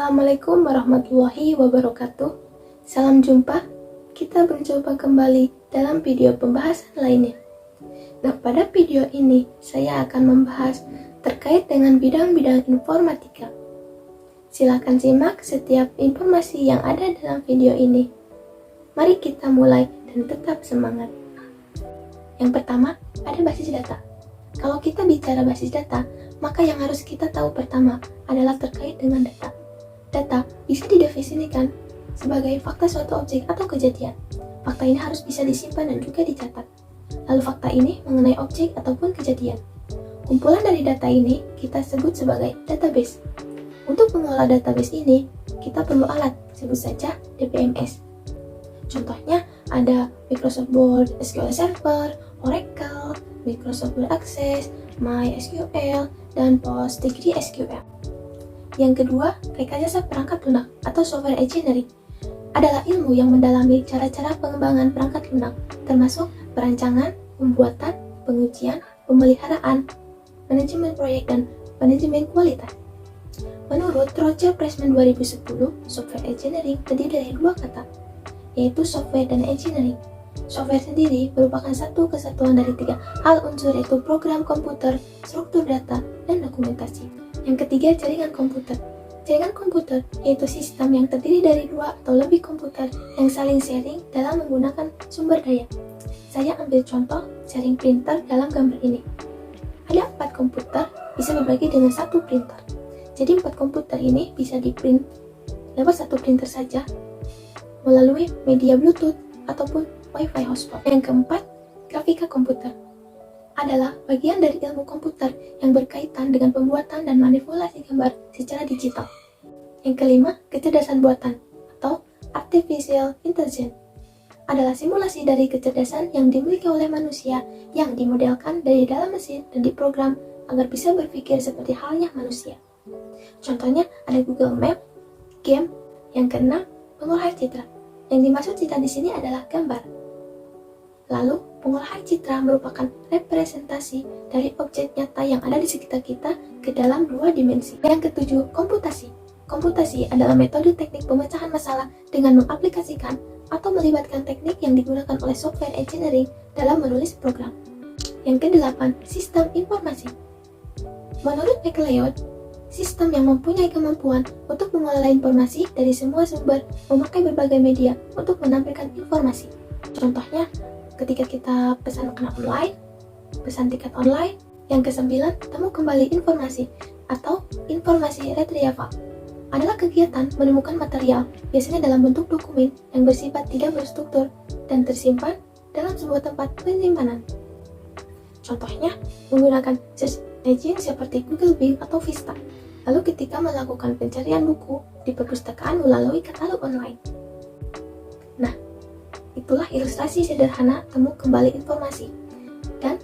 Assalamualaikum warahmatullahi wabarakatuh. Salam jumpa. Kita berjumpa kembali dalam video pembahasan lainnya. Nah, pada video ini saya akan membahas terkait dengan bidang-bidang informatika. Silakan simak setiap informasi yang ada dalam video ini. Mari kita mulai dan tetap semangat. Yang pertama, ada basis data. Kalau kita bicara basis data, maka yang harus kita tahu pertama adalah terkait dengan data. Data bisa didefinisikan sebagai fakta suatu objek atau kejadian. Fakta ini harus bisa disimpan dan juga dicatat. Lalu fakta ini mengenai objek ataupun kejadian. Kumpulan dari data ini kita sebut sebagai database. Untuk mengolah database ini, kita perlu alat, sebut saja DBMS. Contohnya ada Microsoft Word, SQL Server, Oracle, Microsoft Word Access, MySQL, dan PostgreSQL. Yang kedua, rekayasa perangkat lunak atau software engineering adalah ilmu yang mendalami cara-cara pengembangan perangkat lunak, termasuk perancangan, pembuatan, pengujian, pemeliharaan, manajemen proyek, dan manajemen kualitas. Menurut Roger Pressman 2010, software engineering terdiri dari dua kata, yaitu software dan engineering. Software sendiri merupakan satu kesatuan dari tiga hal unsur, yaitu program komputer, struktur data, dan dokumentasi. Yang ketiga, jaringan komputer. Jaringan komputer yaitu sistem yang terdiri dari dua atau lebih komputer yang saling sharing dalam menggunakan sumber daya. Saya ambil contoh sharing printer dalam gambar ini. Ada 4 komputer bisa berbagi dengan satu printer. Jadi 4 komputer ini bisa di-print lewat satu printer saja melalui media Bluetooth ataupun Wi-Fi hotspot. Yang keempat, grafika komputer adalah bagian dari ilmu komputer yang berkaitan dengan pembuatan dan manipulasi gambar secara digital. Yang kelima, kecerdasan buatan atau artificial intelligence adalah simulasi dari kecerdasan yang dimiliki oleh manusia yang dimodelkan dari dalam mesin dan diprogram agar bisa berpikir seperti halnya manusia. Contohnya ada Google Map, game. Yang keenam, pengolahan citra. Yang dimaksud citra di sini adalah gambar. Lalu, pengolahan citra merupakan representasi dari objek nyata yang ada di sekitar kita ke dalam 2 dimensi. Yang ketujuh, komputasi. Komputasi adalah metode teknik pemecahan masalah dengan mengaplikasikan atau melibatkan teknik yang digunakan oleh software engineering dalam menulis program. Yang kedelapan, sistem informasi. Menurut McLeod, sistem yang mempunyai kemampuan untuk mengelola informasi dari semua sumber memakai berbagai media untuk menampilkan informasi. Contohnya, ketika kita pesan makanan online, pesan tiket online. Yang kesembilan, temu kembali informasi atau informasi retrieval adalah kegiatan menemukan material, biasanya dalam bentuk dokumen yang bersifat tidak berstruktur dan tersimpan dalam sebuah tempat penyimpanan. Contohnya, menggunakan search engine seperti Google Bing atau Vista. Lalu ketika melakukan pencarian buku di perpustakaan melalui katalog online. Nah, itulah ilustrasi sederhana temu kembali informasi. Dan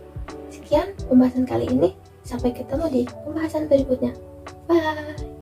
sekian pembahasan kali ini. Sampai ketemu di pembahasan berikutnya. Bye!